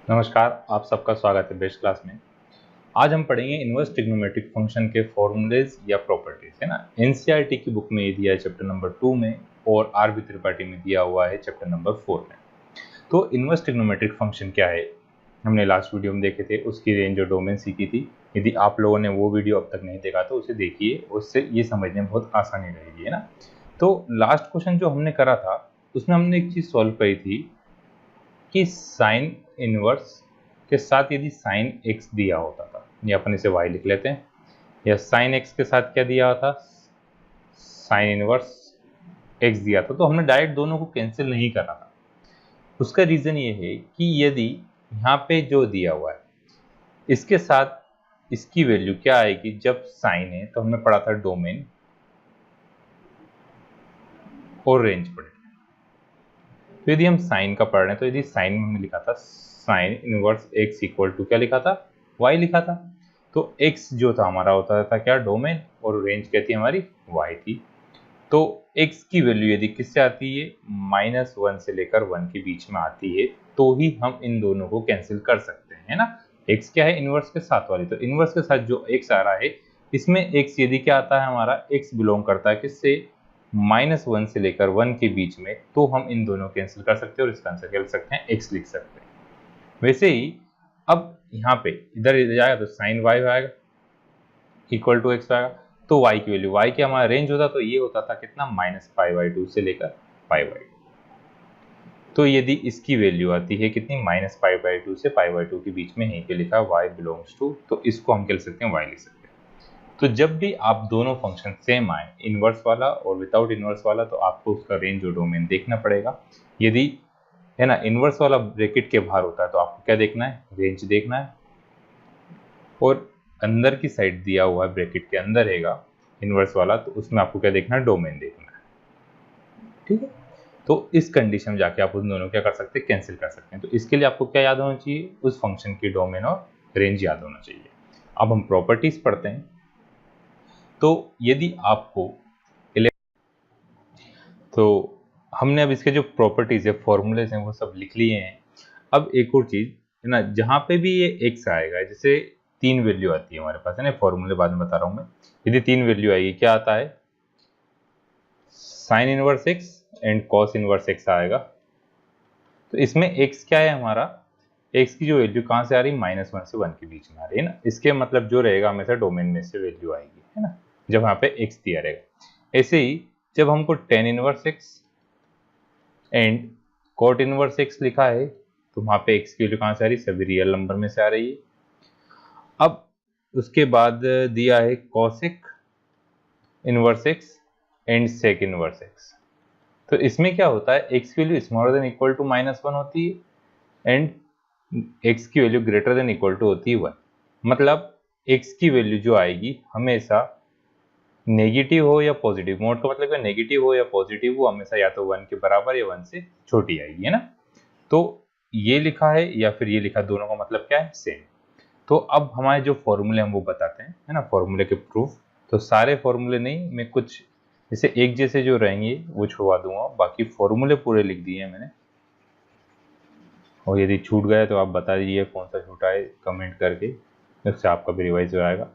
नमस्कार, आप सबका स्वागत है बेस्ट क्लास में। आज हम पढ़ेंगे इनवर्स ट्रिग्नोमेट्रिक फंक्शन के फॉर्मूलेज या प्रॉपर्टीज, है ना। एनसीईआरटी की बुक में ये दिया है चैप्टर नंबर 2 में और आरबी त्रिपाठी में दिया हुआ है चैप्टर नंबर 4 में। तो इनवर्स ट्रिग्नोमेट्रिक फंक्शन क्या है, हमने लास्ट वीडियो में देखे थे, उसकी रेंज और डोमेन सीखी थी। यदि आप लोगों ने वो वीडियो अब तक नहीं देखा तो उसे देखिए, उससे ये समझने में बहुत आसानी रहेगी, है ना। तो लास्ट क्वेश्चन जो हमने करा था उसमें हमने एक चीज सॉल्व करी थी कि साइन इनवर्स के साथ यदि साइन एक्स दिया होता था, ये अपन इसे y लिख लेते हैं, या साइन एक्स के साथ क्या दिया था, साइन इनवर्स एक्स दिया था, तो हमने डायरेक्ट दोनों को कैंसिल नहीं करा था। उसका रीजन ये है कि यदि यहाँ पे जो दिया हुआ है इसके साथ इसकी वैल्यू क्या आएगी, जब साइन है तो हमने पढ़ा था डोमेन और रेंज पढ़े। तो यदि हम साइन का पढ़ रहे हैं तो यदि साइन में हमने लिखा था sine inverse x equal to क्या लिखा था, y लिखा था। तो x जो था हमारा होता था क्या, डोमेन, और रेंज क्या थी हमारी, y थी। तो x की वैल्यू यदि किससे आती है, -1 से लेकर 1 के बीच में आती है, तो ही हम इन दोनों को कैंसिल कर सकते हैं, है ना। x क्या है, इनवर्स के साथ वाली, तो इनवर्स के साथ जो x आ रहा है इसमें x यदि क्या आता है हमारा, x बिलोंग करता है किससे, -1 से लेकर 1 के बीच में, तो हम इन दोनों कैंसिल कर सकते हैं और इसका आंसर क्या लिख सकते हैं, x लिख सकते हैं। वैसे ही अब यहाँ पे इधर जाएगा तो साइन y आएगा इक्वल टू एक्स आएगा, तो y की वैल्यू, y की हमारा रेंज होता तो ये होता था कितना, -π/2 से लेकर π/2। तो यदि इसकी वैल्यू आती है कितनी, -π/2 से π/2 के बीच में, यहीं पे लिखा y बिलोंग्स टू, तो इसको हम क्या लिख सकते हैं, y लिख सकते हैं। तो जब भी आप दोनों फंक्शन सेम आए, इनवर्स वाला और विदाउट इनवर्स वाला, तो आपको उसका रेंज और डोमेन देखना पड़ेगा। यदि, है ना, इनवर्स वाला ब्रैकेट के बाहर होता है तो आपको क्या देखना है, रेंज देखना है, और अंदर की साइड दिया हुआ है ब्रैकेट के अंदर रहेगा इनवर्स वाला, तो उसमें आपको क्या देखना है, डोमेन देखना है। ठीक है, तो इस कंडीशन में जाके आप उन दोनों क्या कर सकते हैं, कैंसिल कर सकते हैं। तो इसके लिए आपको क्या याद होना चाहिए, उस फंक्शन की डोमेन और रेंज याद होना चाहिए। अब हम प्रॉपर्टीज पढ़ते हैं। तो यदि आपको, तो हमने अब इसके जो प्रॉपर्टीज है, फॉर्मूलेज हैं, वो सब लिख लिए हैं। अब एक और चीज, है ना, जहां पे भी ये x आएगा, जैसे 3 वैल्यू आती है हमारे पास, है ना, फॉर्मूले बाद में बता रहा हूं मैं। यदि 3 वैल्यू आएगी, क्या आता है, sine inverse x and cos inverse x आएगा। तो इसमें x क्या है हमारा, x की जो वैल्यू कहां से आ रही है, -1 से 1 के बीच में आ रही है ना। इसके मतलब जो रहेगा हमेशा डोमेन में से वैल्यू आएगी, है ना, जब यहाँ पे x दिया रहेगा। ऐसे ही जब हमको tan inverse x and cot inverse x लिखा है, तो वहां पे x की वैल्यू कहां से आ रही है, सभी रियल नंबर में से आ रही है। अब उसके बाद दिया है cosec inverse x and sec inverse x। तो इसमें क्या होता है, x की value smaller than equal to -1 होती है एंड x की value greater than equal to होती है 1। मतलब x की वैल्यू जो आएगी हमेशा नेगेटिव हो या पॉजिटिव, मोड का मतलब है नेगेटिव हो या पॉजिटिव हो, हमेशा या तो 1 के बराबर या 1 से छोटी आएगी, है ना। तो ये लिखा है या फिर ये लिखा, दोनों का मतलब क्या है, सेम। तो अब हमारे जो फॉर्मूले हम वो बताते हैं, है ना, फॉर्मूले के प्रूफ। तो सारे फॉर्मूले नहीं, मैं कुछ जैसे एक जैसे जो रहेंगे वो छुड़वा दूंगा, बाकी फॉर्मूले पूरे लिख दिए हैं मैंने। और यदि छूट गया तो आप बता दीजिए कौन सा छूटा है कमेंट करके, उससे आपका भी रिवाइज हो जाएगा।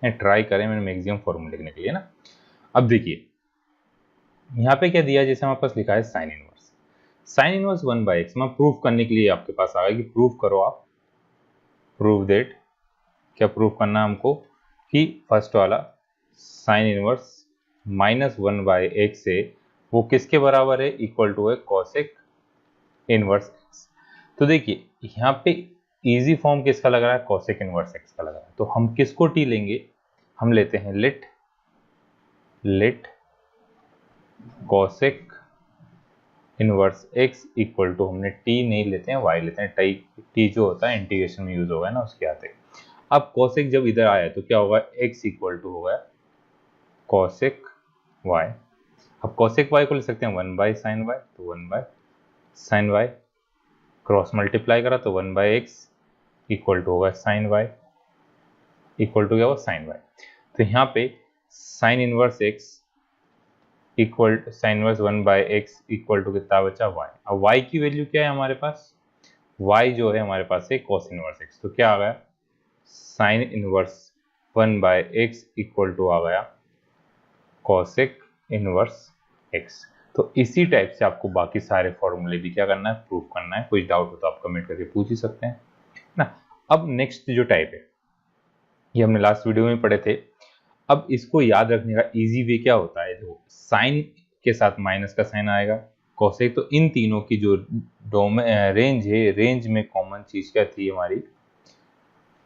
ट्राई करें मैंने मैक्सिमम फॉर्मूले लिखने के लिए ना। अब देखिए यहाँ पे क्या दिया, जैसे हमारे पास लिखा है sine inverse, sign inverse 1/x मैं प्रूफ करने के लिए आपके पास आ गया कि प्रूफ करो आप, प्रूव दैट, क्या प्रूफ करना है हमको, कि फर्स्ट वाला साइन इनवर्स -1/x है वो किसके बराबर है, इक्वल टू है कॉसेक इनवर्स x। तो देखिए यहाँ पे इजी फॉर्म किसका लग रहा है, कॉसेक इनवर्स x का लग रहा है। तो हम किसको t लेंगे, हम लेते हैं let cosec inverse x equal to, हमने t नहीं लेते हैं, y लेते हैं। t जो होता है इंटीग्रेशन में यूज होगा ना, उसके आते। अब कॉसेक जब इधर आया तो क्या होगा, x इक्वल टू होगा कॉसेक y। अब कॉसेक y को ले सकते हैं 1/sin y, तो 1/sin y, क्रॉस मल्टीप्लाई करा तो 1/x इक्वल टू होगा sin y, इक्वल टू क्या होगा, sin y। तो यहाँ पे sine inverse x equal sine inverse 1/x equal to कितना बचा, y। अब y की वैल्यू क्या है हमारे पास, y जो है हमारे पास है cos इनवर्स x, तो क्या आ गया sine inverse 1/x equal to आ गया cosec इनवर्स x। तो इसी टाइप से आपको बाकी सारे फॉर्मूले भी क्या करना है, प्रूव करना है। कुछ डाउट हो तो आप कमेंट करके पूछ ही सकते हैं ना। अब नेक्स्ट जो टाइप है, ये हमने लास्ट वीडियो में पढ़े थे। अब इसको याद रखने का इजी वे क्या होता है, देखो साइन के साथ माइनस का साइन आएगा, कोसेक, तो इन तीनों की जो रेंज है, रेंज में कॉमन चीज क्या थी हमारी,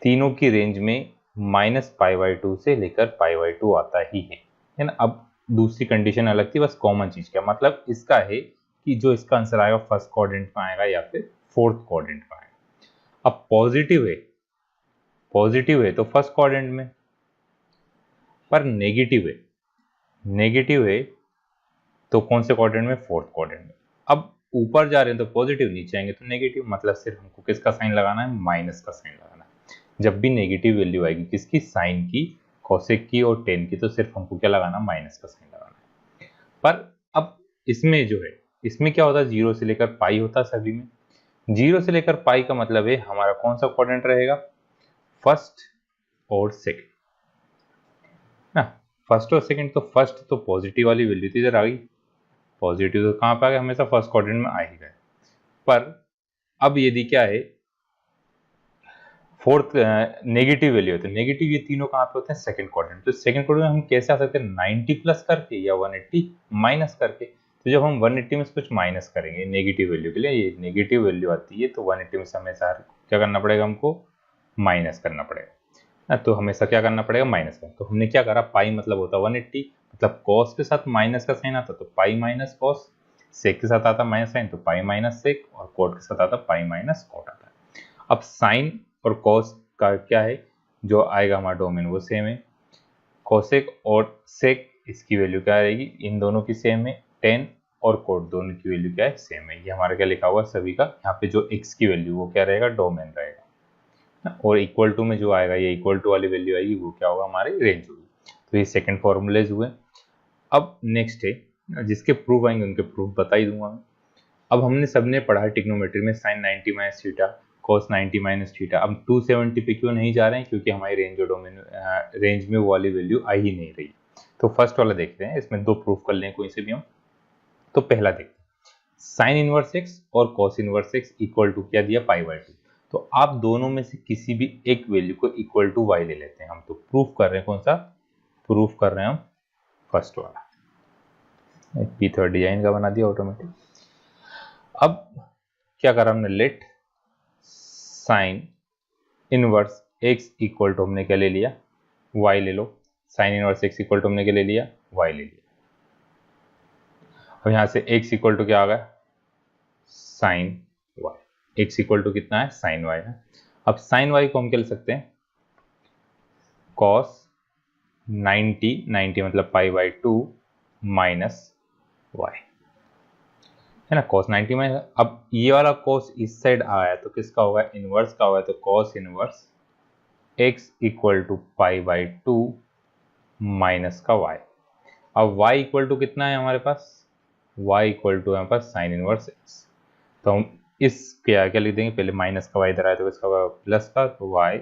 तीनों की रेंज में -π/2 से लेकर π/2 आता ही है ना। अब दूसरी कंडीशन अलग थी, बस कॉमन चीज क्या मतलब इसका है कि जो इसका आंसर आएगा फर्स्ट क्वाड्रेंट में आएगा या फिर फोर्थ क्वाड्रेंट में आएगा। अब पॉजिटिव है तो फर्स्ट क्वाड्रेंट में, पर नेगेटिव है तो कौन से क्वाड्रेंट में, फोर्थ क्वाड्रेंट में। अब ऊपर जा रहे हैं तो पॉजिटिव, नीचे आएंगे तो नेगेटिव, मतलब सिर्फ हमको किसका साइन लगाना है, माइनस का साइन लगाना है। जब भी नेगेटिव वैल्यू आएगी किसकी, साइन की, कोसेक की और टेन की, तो सिर्फ हमको क्या लगाना, माइनस का साइन लगाना है। पर अब इसमें जो है, इसमें क्या होता है, 0 से लेकर पाई होता है सभी में। 0 से लेकर पाई का मतलब है हमारा कौन सा क्वाड्रेंट रहेगा, फर्स्ट और सेकंड ना। फर्स्ट और सेकंड, तो फर्स्ट तो पॉजिटिव वाली वैल्यू थी, इधर आ गई पॉजिटिव, तो कहाँ पे आ गया, हमेशा फर्स्ट क्वाड्रेंट में आ ही गए। पर अब यदि क्या है, फोर्थ नेगेटिव वैल्यू होती है, नेगेटिव ये तीनों कहाँ पे होते हैं, सेकंड क्वाड्रेंट। तो सेकंड क्वाड्रेंट में हम कैसे आ सकते हैं, 90 प्लस करके या 180 माइनस करके। तो जब हम 180 में से कुछ माइनस करेंगे नेगेटिव वैल्यू के लिए, ये नेगेटिव वैल्यू आती है, तो 180 में से हमेशा क्या करना पड़ेगा, हमको माइनस करना पड़ेगा। तो हमेशा क्या करना पड़ेगा, माइनस करना। तो हमने क्या करा, पाई मतलब होता 180, मतलब कॉस के साथ माइनस का साइन आता तो पाई माइनस कॉस, सेक के साथ आता माइनस साइन तो पाई माइनस सेक, और कोट के साथ आता पाई माइनस कोट आता है। अब साइन और कॉस का क्या है, जो आएगा हमारा डोमेन वो सेम है। कोसेक और सेक इसकी वैल्यू क्या रहेगी, इन दोनों की सेम है। टेन और कोट दोनों की वैल्यू क्या है, सेम है। ये हमारा क्या लिखा हुआ सभी का, यहाँ पे जो x की वैल्यू वो क्या रहेगा, डोमेन रहेगा। और इक्वल टू में जो आएगा, ये इक्वल टू वाली वैल्यू आएगी, वो क्या होगा, हमारी रेंज होगी। तो ये सेकंड फॉर्मूलेज हुए। अब नेक्स्ट है, जिसके प्रूफ आएंगे उनके प्रूफ बता ही दूंगा मैं। अब हमने सबने पढ़ा है ट्रिग्नोमेट्री में sine 90 minus theta, cos 90 minus theta. अब 270 पे क्यों नहीं जा रहे हैं, क्योंकि हमारी रेंज और डोमेन रेंज में वो वाली वैल्यू आ ही नहीं रही। तो फर्स्ट वाला देखते हैं, इसमें दो प्रूफ कर लें कोई से भी हम। तो पहला देखते हैं, साइन इनवर्स एक्स और cos inverse x equal to क्या दिया, π/2। तो आप दोनों में से किसी भी एक वैल्यू को इक्वल टू y ले लेते हैं हम। तो प्रूफ कर रहे हैं कौन सा, प्रूफ कर रहे हैं हम फर्स्ट वाला। p3 डिजाइन का बना दिया ऑटोमेटिक। अब क्या करा हमने, let sine inverse x equal to हमने क्या ले लिया, y ले लो। Sine inverse x equal to हमने क्या ले लिया, y ले लिया। अब यहां से x इक्वल टू क्या आ गया, sine y। x equal to कितना है, साइन y है। अब साइन y को हम क्या ले सकते हैं, cos 90 मतलब π/2 माइनस y है ना, cos 90 में। अब ये वाला cos इस साइड आया तो किसका होगा, इनवर्स का होगा। तो cos inverse x equal to π/2 minus का y। अब y इक्वल टू कितना है हमारे पास, y इक्वल टू हमारे पास साइन इनवर्स x। तो हम इस क्या लिख देंगे, पहले माइनस का y इधर आया तो इसका होगा प्लस का, तो y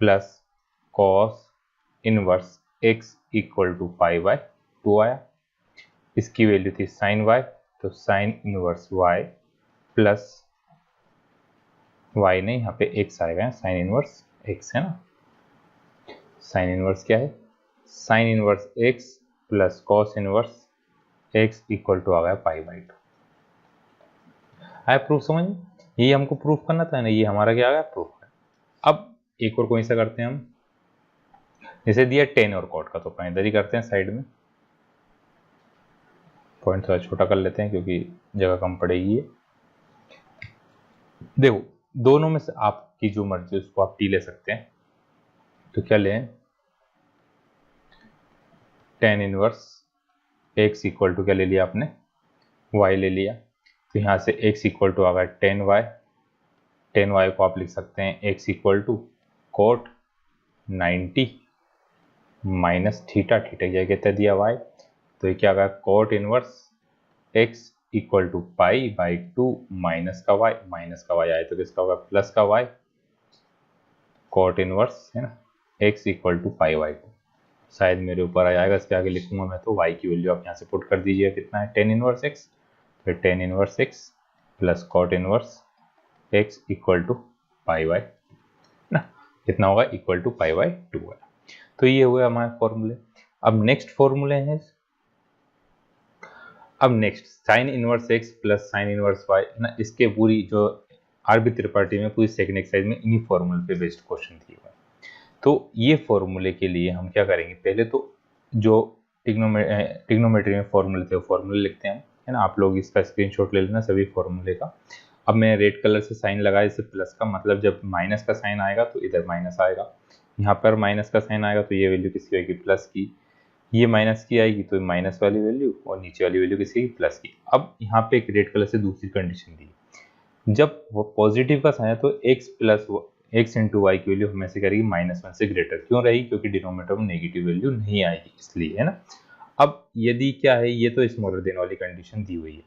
plus cos inverse x equal to π/2 आया। इसकी वैल्यू थी साइन y, तो sine inverse y plus y नहीं, यहाँ पे x आएगा, साइन इनवर्स x है ना। साइन इनवर्स क्या है, sine inverse x plus cos inverse x equal to आ गया π/2। आया प्रूफ समझ, ये हमको प्रूफ करना था ना, ये हमारा क्या आ गया, प्रूफ है। अब एक और कोई सा करते हैं हम, जैसे दिया टेन और कॉट का, तो अपना इधर ही करते हैं साइड में। पॉइंट थोड़ा छोटा कर लेते हैं क्योंकि जगह कम पड़ेगी है। देखो दोनों में से आपकी जो मर्जी है उसको आप टी ले सकते हैं। तो क्या लें, tan inverse x equal to क्या ले लिया आपने, y ले लिया। तो यहाँ से x इक्वल टू आ गया 10y। 10y को आप लिख सकते हैं x equal to cot 90 minus theta, theta क्या कहते दिया y। तो ये क्या आ गया, cot inverse x equal to pi by 2 minus का y आए तो किसका होगा प्लस का y, कॉट इनवर्स है ना x equal to pi by 2, शायद मेरे ऊपर आ जाएगा, इसके आगे लिखूंगा मैं तो y की वैल्यू आप यहाँ से पुट कर दीजिए, कितना है टेन इनवर्स x, फिर tan inverse x plus cot inverse x equal to pi by ना, कितना होगा इक्वल टू पाई बाई 2 है। तो ये हुए हमारे फॉर्मूले। अब नेक्स्ट फॉर्मूले हैं, अब next sign inverse x plus sine inverse y है ना, इसके पूरी जो आरबी त्रिपाठी में पूरी सेकंड एक्सरसाइज में इन्हीं फॉर्मूले पे बेस्ड क्वेश्चन दिए हुए हैं। तो ये फॉर्मूले के लिए हम क्या करेंगे, पहले तो जो ट्रिग्नोमेट्री में फॉर्मूले थे वो फॉर्मूले लिखते हैं, है ना, आप लोग इसका स्क्रीनशॉट ले लेना सभी फॉर्मूले का। अब मैं रेड कलर से साइन लगाया, इससे प्लस का मतलब जब माइनस का साइन आएगा तो इधर माइनस आएगा, यहाँ पर माइनस का साइन आएगा तो ये वैल्यू किसकी होगी प्लस की, ये माइनस की आएगी तो माइनस वाली वैल्यू और नीचे वाली वैल्यू किसकी प्लस की। अब यहाँ पे एक रेड कलर से दूसरी कंडीशन दी, जब वो पॉजिटिव का साइन है तो x plus x into y की वैल्यू हमें से करेगी -1 से ग्रेटर, क्यों रहेगी, क्योंकि डिनोमिनेटर में नेगेटिव वैल्यू नहीं आएगी इसलिए, है ना। अब यदि क्या है, ये तो स्मॉलर देन वाली कंडीशन दी हुई है,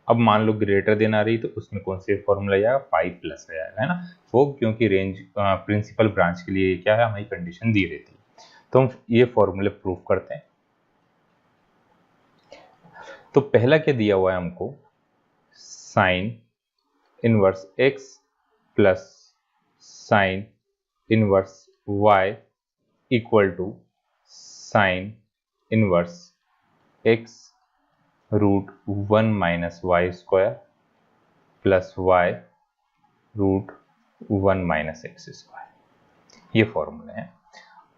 अब मान लो ग्रेटर देन आ रही तो उसमें कौन से फॉर्मूला जाएगा पाई प्लस आएगा, है ना, वो क्योंकि रेंज प्रिंसिपल ब्रांच के लिए क्या है हमारी कंडीशन दी रहती है। तो हम ये फॉर्मूले प्रूफ करते हैं। तो पहला क्या दिया हुआ है हमको, sine inverse x plus sine inverse y equal to sine inverse x root 1 minus y square plus y root 1 minus x square, ये फॉर्मूले हैं।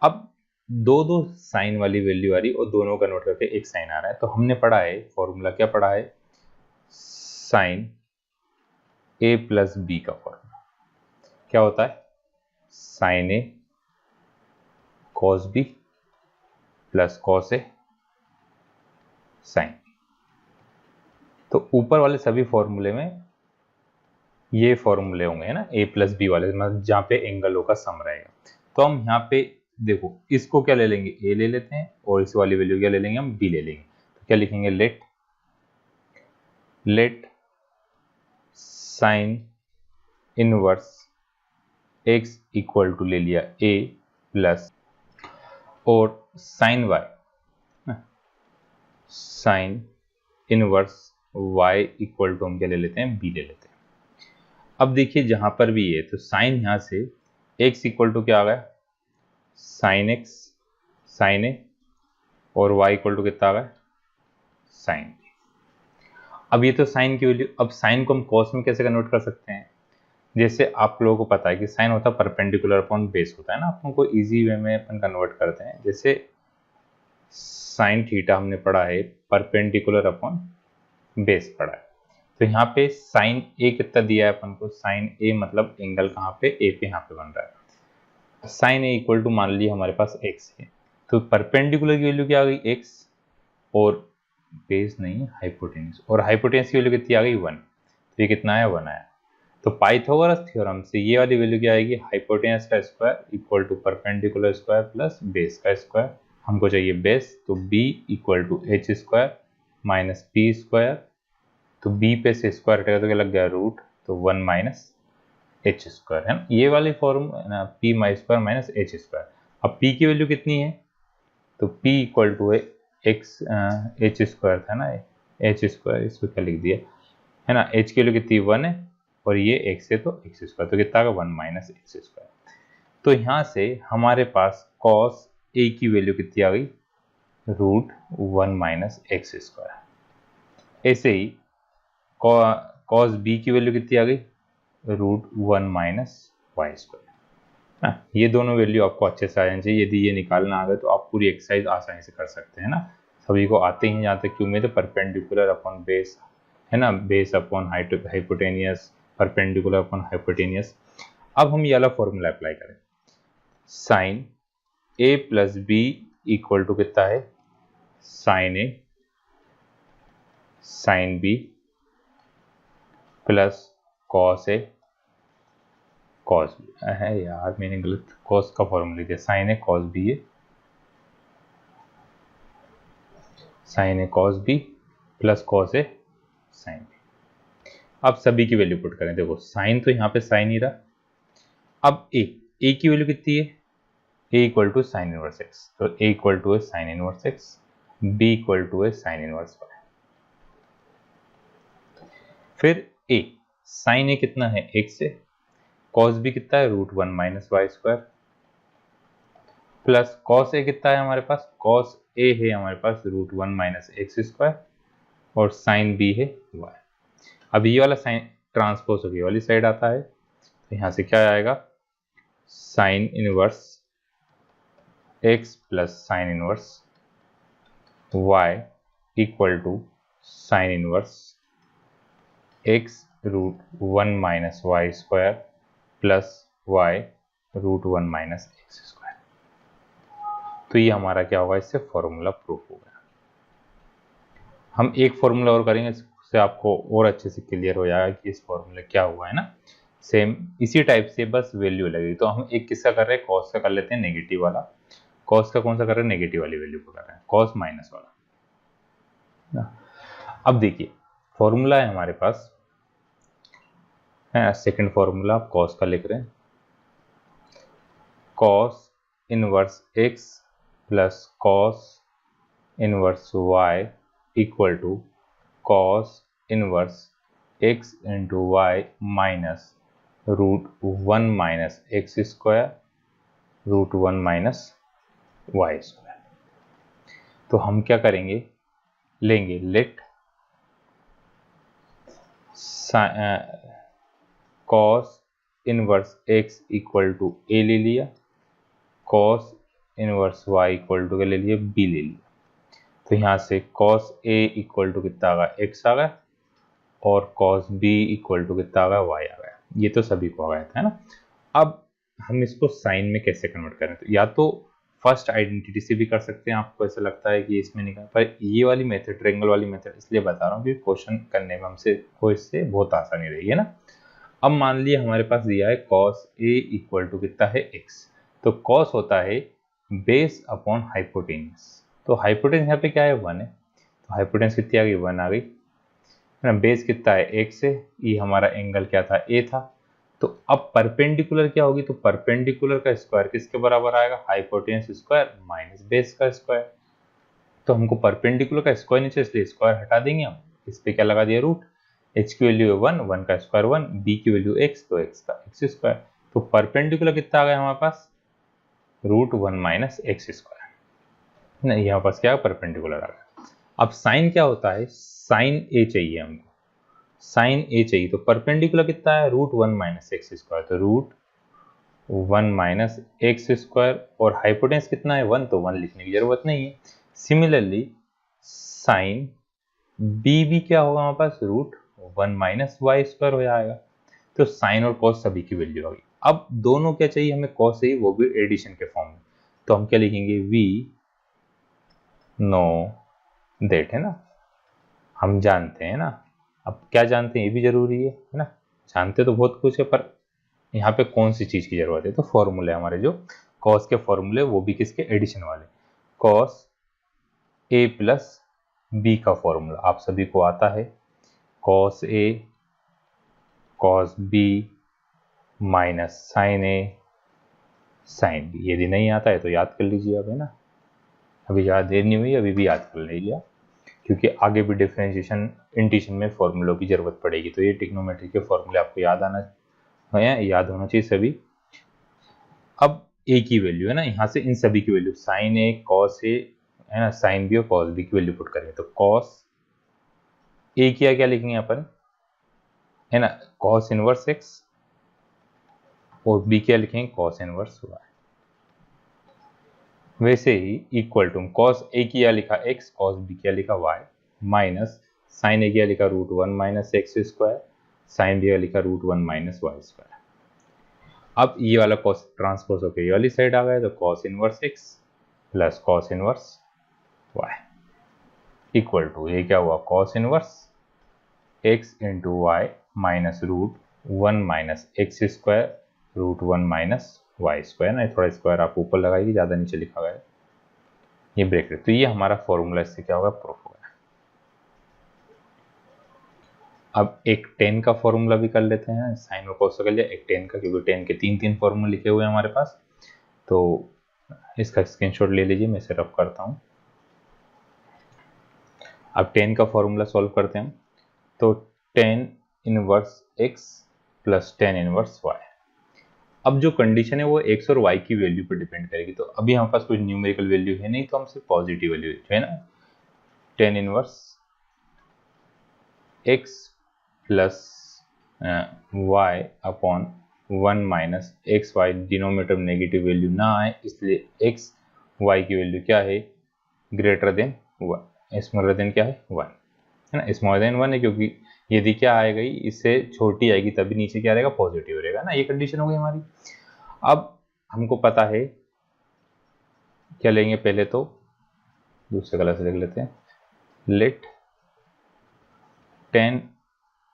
अब दो साइन वाली वैल्यू आ रही और दोनों कन्वर्ट करके एक साइन आ रहा है, तो हमने पढ़ा है फॉर्मूला, क्या पढ़ा है, साइन a प्लस बी का फॉर्मूला क्या होता है, sine a cos b plus cos a sine B. तो ऊपर वाले सभी फॉर्मूले में ये फॉर्मूले होंगे, है ना, a प्लस बी वाले, मतलब जहाँ पे एंगलों का सम रहेगा। तो हम यहाँ पे देखो इसको क्या ले लेंगे, a ले लेते हैं और इस वाली वैल्यू क्या ले लेंगे हम b ले लेंगे। तो क्या लिखेंगे, let sine inverse x equal to ले लिया a प्लस और sine y, sine inverse y equal to हम क्या ले लेते हैं b ले लेते हैं। अब देखिए जहां पर भी ये तो साइन यहां से x इक्वल टू क्या आ गया साइन x साइन a और y इक्वल टू कितना आ गया साइन b। अब ये तो साइन की वैल्यू, अब साइन को हम कॉस में कैसे कन्वर्ट कर सकते हैं, जैसे आप लोगों को पता है कि साइन होता है परपेंडिकुलर अपॉन बेस होता है ना, अपन को इजी वे में अपन कन्वर्ट करते हैं। जैसे साइन थीटा हमने पढ़ा है परपेंडिकुलर अपॉन बेस पढ़ा है, तो यहाँ पे साइन ए कितना दिया है अपन को, साइन ए मतलब एंगल कहाँ पे ए पे यहाँ पे बन रहा है, साइन ए इक्वल टू मान लिया हमारे पास एक्स है, तो परपेंडिकुलर की वैल्यू क्या आ गई एक्स और बेस नहीं हाइपोटेन्यूस, और हाइपोटेन्यूस की वैल्यू कितनी आ गई 1, तो ये कितना आया 1 आया। तो पाइथागोरस थ्योरम से ये वाली वैल्यू क्या आएगी, हाइपोटेन्यूस का square equal to perpendicular square plus base का स्क्वायर, हमको चाहिए बेस, तो b equal to h square minus p square, तो b पे से स्क्वायर हटेगा तो क्या लग गया रूट, तो 1 माइनस एच स्क्वायर, है ना, ये वाली फॉर्म ना p माई स्क्वायर माइनस एच स्क्वायर। अब p की वैल्यू कितनी है, तो p इक्वल टू है एक्स एच स्क्वायर था ना, एच स्क्वायर इस पर क्या लिख दिया है ना, h की वैल्यू कितनी 1 है और ये x है तो एक्स स्क्वायर, तो कितना का 1 माइनस एक्स स्क्वायर। तो यहाँ से हमारे पास cos a की वैल्यू कितनी आ गई रूट 1 माइनस एक्स स्क्वायर। ऐसे ही cos b की वैल्यू कितनी आ गई रूट 1 माइनस वाई स्क्वायर। ये दोनों वैल्यू आपको अच्छे से आ जानी चाहिए, यदि ये निकालना आ गया तो आप पूरी एक्सरसाइज आसानी से कर सकते हैं ना, सभी को आते ही जहाँ तक कि उम्मीद है, परपेंडिकुलर अपॉन बेस है ना, base upon hypotenuse, perpendicular upon hypotenuse. अब हम ये वाला फॉर्मूला अप्लाई करें, sine a plus b equal to कितना है sine a sine b plus cos a cos b है, यार मैंने गलत कॉस का फॉर्मूला लिख दिया, साइन ए कॉस बी है, sine a cos b plus cos a sine b. अब सभी की वैल्यू पुट करें। देखो साइन तो यहाँ पे साइन ही रहा। अब ए की वैल्यू कितनी है, A equal to sine inverse x, तो ए इक्वल टू है sine inverse x, B equal to है साइन इनवर्स वाई। फिर ए साइन ए कितना है एक्स से, कॉस बी कितना है root one minus y square, plus cos A कितना है हमारे पास, कॉस ए है हमारे पास root one minus x square, और साइन बी है वाई। अब ये वाला साइन ट्रांसपोज होगी वाली साइड आता है, तो यहाँ से क्या आएगा, sine inverse x plus sine inverse y equal to sine inverse x root one minus y square plus y root one minus x square. तो ये हमारा क्या होगा, इससे फॉर्मूला प्रूफ हो गया। हम एक फॉर्मूला और करेंगे, इससे आपको और अच्छे से क्लियर हो जाएगा कि इस फॉर्मूले क्या हुआ है ना। सेम इसी टाइप से बस वैल्यू लगेगी। तो हम एक किस्सा कर रहे हैं, कॉस का कर लेते हैं नेगेटिव वाला। कॉस का कौन सा कर रहे हैं, नेगेटिव वाली वैल्यू को कर रहे हैं, कॉस माइनस वाला ना। अब देखिए फॉर्मूला है हमारे पास है, सेकंड फॉर्मूला आप कॉस का लिख रहे हैं, cos inverse x plus cos inverse y equal to cos inverse x into y minus root one minus x square root one minus y square. तो हम क्या करेंगे, लेंगे let cos inverse x equal to A ले लिया, cos inverse y equal to ले लिया, B ले लिया। तो यहाँ से कॉस ए इक्वल टू कितना आ गया, एक्स आ गया, और कॉस बी इक्वल टू कितना आ गया, वाई आ गया। ये तो सभी को आ गया था, है ना। अब हम इसको साइन में कैसे कन्वर्ट करें, तो या तो फर्स्ट आइडेंटिटी से भी कर सकते हैं, आपको ऐसा लगता है कि इसमें निकाल, पर ये वाली मेथड ट्रायंगल वाली मेथड इसलिए बता रहा हूँ कि क्वेश्चन करने में हमसे को इससे बहुत आसानी रही है ना। अब मान लिया हमारे पास दिया है कॉस ए इक्वल टू कितना है, एक्स। तो कॉस होता है बेस अपॉन हाइपोटेन्यूस, तो हाइपोटेन्यूस यहाँ पे क्या है, वन है, तो हाइपोटेन्यूस कितनी आ गई, वन आ गई, है ना। बेस कितना है, एक्स है, ये हमारा एंगल क्या था, ए था। तो अब परपेंडिकुलर क्या होगी, तो परपेंडिकुलर का स्क्वायर किसके बराबर आएगा, हाइपोटेन्यूस स्क्वायर माइनस बेस का स्क्वायर। तो हमको परपेंडिकुलर का स्क्वायर नीचे, इसलिए स्क्वायर हटा देंगे हम, इस पे क्या लगा दिया, रूट। एच की वैल्यू है वन, वन का स्क्वायर वन, बी की वैल्यू एक्स, तो एक्स का एक्स स्क्वायर। तो परपेंडिकुलर कितना आ गया हमारे पास, root one minus x square. नहीं, यहाँ पास क्या परपेंडिकुलर आ गया। अब साइन क्या होता है, साइन ए चाहिए हमको, साइन ए चाहिए, तो परपेंडिकुलर कितना है, root one minus x square, तो root one minus x square, और हाइपोटेन्यूस कितना है, वन, तो वन लिखने की जरूरत नहीं है। सिमिलरली साइन बी भी क्या होगा हमारे पास, root one minus y square हो जाएगा। तो साइन और कॉस सभी की वैल्यू आ गई। अब दोनों क्या चाहिए हमें, कॉस चाहिए, वो भी एडिशन के फॉर्म में। तो हम क्या लिखेंगे, वी नो दैट, है ना, हम जानते हैं ना। अब क्या जानते हैं, ये भी जरूरी है ना। जानते तो बहुत कुछ है, पर यहाँ पे कौन सी चीज की जरूरत है, तो फॉर्मूले हमारे जो कॉस के फॉर्मूले, वो भी किसके, एडिशन वाले। कॉस ए प्लस बी का फॉर्मूला आप सभी को आता है, cos A cos B minus sign A sine B. यदि नहीं आता है तो याद कर लीजिए अब, है ना। अभी याद देर नहीं हुई, अभी भी याद कर लीजिए, क्योंकि आगे भी डिफरेंशिएशन इंटीग्रेशन में फॉर्मूलों की जरूरत पड़ेगी। तो ये ट्रिग्नोमेट्री के फॉर्मूले आपको याद याद होना चाहिए सभी। अब ए की वैल्यू है ना, यहाँ से इन सभी की value, sign a cos A, है ना, साइन बी और कॉस बी की वैल्यू पुट करेंगे। तो कॉस ए किया क्या लिखेंगे यहाँ पर, है ना, कॉस इनवर्स एक्स, और बी क्या लिखेंगे, कॉस इनवर्स वाई। वैसे ही इक्वल टू कॉस ए किया लिखा एक्स, कॉस बी किया लिखा वाई, माइनस साइन ए किया लिखा root one minus x square, sine b किया लिखा root one minus y square. अब ये वाला कॉस ट्रांसपोज होकर ये वाली साइड आ गया, तो cos inverse x plus cos inverse y equal to, ये क्या हुआ, cos inverse x into y minus root one minus x square root one minus y square. ना थोड़ा स्क्वायर आप ऊपर लगाइए, ज़्यादा नीचे लिखा गया है, ये ब्रैकेट। तो ये हमारा फॉर्मूला, इससे क्या होगा, प्रूफ होगा। अब एक टेन का फॉर्मूला भी कर लेते हैं, साइन और कॉस कर लिया, एक टेन का, क्योंकि टेन के तीन फॉर्मूले लिखे हुए हैं हमारे पास। तो इसका स्क्रीनशॉट ले लीजिए, मैं इसे रफ करता हूँ। अब टेन का फॉर्मूला सॉल्व करते हैं। तो tan inverse x plus tan inverse y. अब जो कंडीशन है वो एक्स और वाई की वैल्यू पर डिपेंड करेगी। तो अभी हमारे पास कोई न्यूमेरिकल वैल्यू है नहीं, तो हम सिर्फ पॉजिटिव वैल्यू है ना, tan inverse x plus y upon 1 minus x y, denominator में नेगेटिव वैल्यू ना आए, इसलिए एक्स वाई की वैल्यू क्या है, ग्रेटर देन 1, स्मॉलर देन क्या है 1, है ना, स्मॉलर देन 1 है, क्योंकि यदि क्या आएगा इससे छोटी आएगी तभी नीचे क्या रहेगा, पॉजिटिव रहेगा ना। ये कंडीशन हो गई हमारी। अब हमको पता है क्या लेंगे, पहले तो दूसरे कलर से लिख लेते हैं, let tan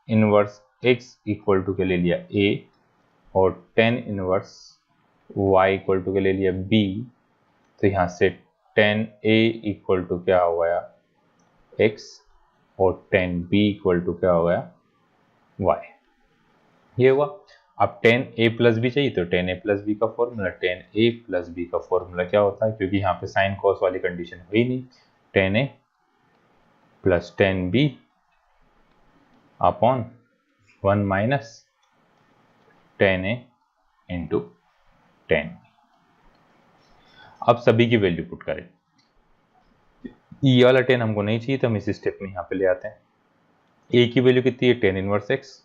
inverse x equal to के ले लिया ए और tan inverse y equal to के ले लिया b। तो यहाँ से टेन ए इक्वल टू क्या हो गया x और टेन b इक्वल टू क्या हो गया y, ये हुआ। अब टेन ए प्लस बी चाहिए, तो टेन ए प्लस बी का formula, ten A plus B का फॉर्मूला क्या होता है, क्योंकि यहाँ पे साइन कॉस वाली कंडीशन हुई नहीं, tan A plus tan B upon 1 minus tan A into tan. अब सभी की वैल्यू पुट करें, ये वाला टेन हमको नहीं चाहिए तो हम इस स्टेप में यहाँ पे ले आते हैं। ए की वैल्यू कितनी है, टेन इनवर्स एक्स,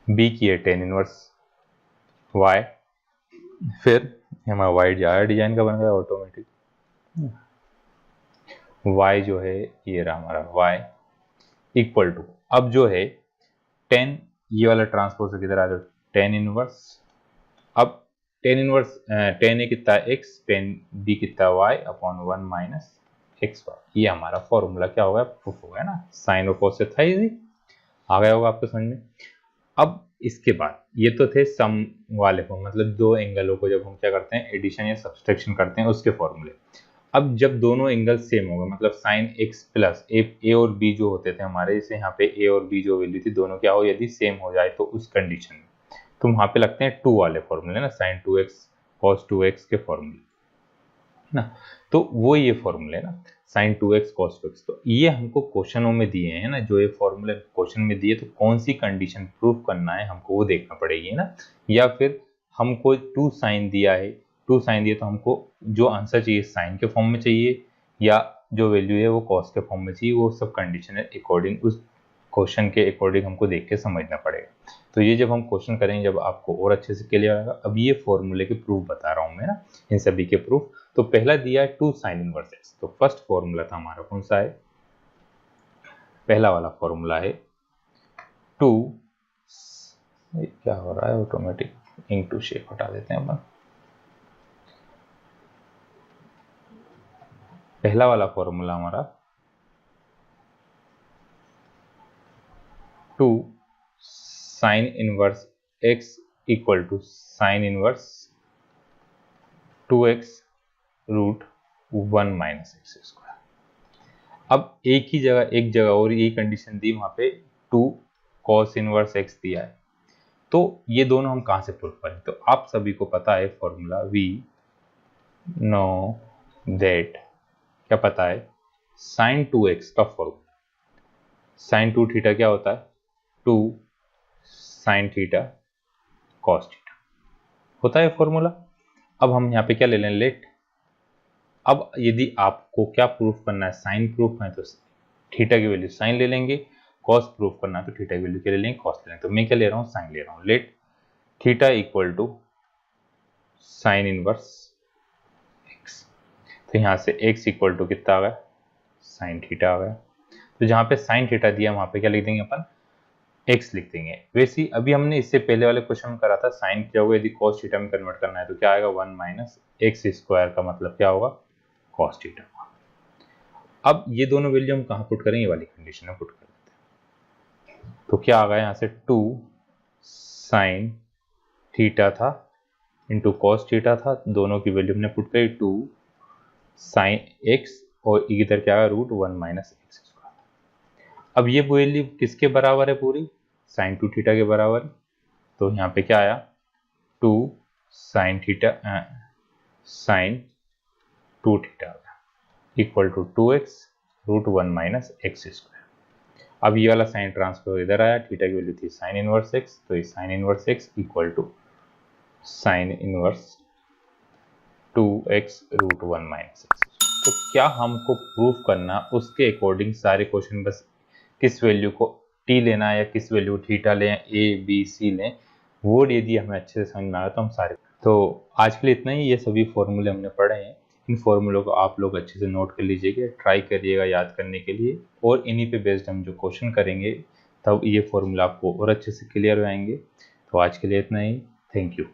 बी की है टेन इनवर्स वाई, फिर हमारा वाई ज़्यादा डिजाइन का बन गया ऑटोमेटिक, वाई जो है ये रहा हमारा वाई इक्वल टू, अब जो है टेन, ये वाला ट्रांसपोज किधर आ जाए, टेन इनवर्स, अब टेन इनवर्स टेन ए कितना एक्स, टेन बी कितना y upon 1 minus x y, ये हमारा फॉर्मूला क्या होगा, प्रूफ हो गया ना, साइन और कॉस से था इजी, आ गया होगा आपको समझ में। अब इसके बाद ये तो थे सम वाले फॉर्म, मतलब दो एंगलों को जब हम क्या करते हैं एडिशन या सब्सट्रैक्शन करते हैं उसके फॉर्मूले। अब जब दोनों एंगल सेम होगा, मतलब साइन एक्स प्लस ए और बी जो होते थे हमारे, जैसे यहाँ पे ए और बी जो वैल्यू थी दोनों क्या हो, यदि सेम हो जाए तो उस कंडीशन में तो वहाँ पे लगते हैं टू वाले फॉर्मूले ना, साइन 2x कॉस 2x के फॉर्मूले ना, तो वो ये फॉर्मूले ना साइन 2x कॉस 2x। तो ये हमको क्वेश्चनों में दिए हैं ना, जो ये फॉर्मूले क्वेश्चन में दिए, तो कौन सी कंडीशन प्रूफ करना है हमको वो देखना पड़ेगी ना, या फिर हमको टू साइन दिया है, टू साइन दिया तो हमको जो आंसर चाहिए साइन के फॉर्म में चाहिए या जो वैल्यू है वो कॉस के फॉर्म में चाहिए, वो सब कंडीशन है अकॉर्डिंग उस क्वेश्चन के अकॉर्डिंग हमको देख के समझना पड़ेगा। तो ये जब हम क्वेश्चन करेंगे जब आपको और अच्छे से क्लियर आएगा। अब ये फॉर्मूले के प्रूफ बता रहा हूँ मैं ना, इन सभी के प्रूफ। तो पहला दिया है टू साइन इनवर्स एक्स, तो फर्स्ट फॉर्मूला था हमारा कौन सा है, पहला वाला फॉर्मूला है टू, क्या हो रहा है ऑटोमेटिक, इनटू शेप हटा देते हैं अपन, पहला वाला फॉर्मूला हमारा two sine inverse x equal to sine inverse 2x root 1 minus x square. अब एक जगह और यही कंडीशन दी, वहां पे टू कॉस इनवर्स एक्स दिया है, तो ये दोनों हम कहां से प्रूफ करें, तो आप सभी को पता है फॉर्मूला, वी नो दैट, क्या पता है, साइन 2x का फॉर्मूला, साइन 2 थीटा क्या होता है, 2 साइन थीटा कॉस थीटा होता है फॉर्मूला। अब हम यहाँ पे क्या ले लें, लेट, अब यदि आपको क्या प्रूफ करना है, साइन प्रूफ है तो थीटा की वैल्यू साइन ले लेंगे, कॉस प्रूफ करना है तो थीटा की वैल्यू क्या ले लेंगे, कॉस ले लेंगे। तो मैं क्या ले रहा हूँ, साइन ले रहा हूँ, let theta equal to sine inverse x, तो यहाँ से एक्स इक्वल टू कितना आ गया, साइन थीटा आ गया। तो जहाँ पे साइन थीटा दिया वहाँ पे क्या लिख देंगे अपन, एक्स लिख देंगे। वैसे ही अभी हमने इससे पहले वाले क्वेश्चन में करा था, साइन क्या होगा यदि कॉस थीटा में कन्वर्ट करना है तो क्या आएगा, 1 माइनस एक्स स्क्वायर का मतलब क्या होगा, कॉस थीटा। अब ये दोनों वैल्यू हम कहाँ पुट करेंगे, ये वाली कंडीशन में पुट कर देते हैं। तो क्या आ गया यहाँ से, 2 साइन थीटा था इंटू कॉस थीटा था, दोनों की वैल्यू हमने पुट करी 2 साइन एक्स और इधर क्या आया रूट 1 माइनस एक्स स्क्वायर। अब ये वैल्यू किसके बराबर है पूरी, साइन 2 थीटा के बराबर। तो यहाँ पे क्या आया 2 sine theta sine 2 theta equal to 2x root 1 minus x square. अब ये वाला साइन ट्रांसफर इधर आया, थीटा की वैल्यू थी साइन इनवर्स एक्स, तो ये sine inverse x equal to sine inverse 2x root 1 minus x. तो क्या हमको प्रूफ करना उसके अकॉर्डिंग सारे क्वेश्चन, बस किस वैल्यू को t लेना है या किस वैल्यू थीटा लें, a b c लें, वो यदि हमें अच्छे से समझ में आया तो हम सारे। तो आज के लिए इतना ही, ये सभी फॉर्मूले हमने पढ़े हैं। इन फॉर्मूलों को आप लोग अच्छे से नोट कर लीजिएगा, ट्राई करिएगा याद करने के लिए, और इन्हीं पे बेस्ड हम जो क्वेश्चन करेंगे तब ये फॉर्मूला आपको और अच्छे से क्लियर हो जाएंगे। तो आज के लिए इतना ही, थैंक यू।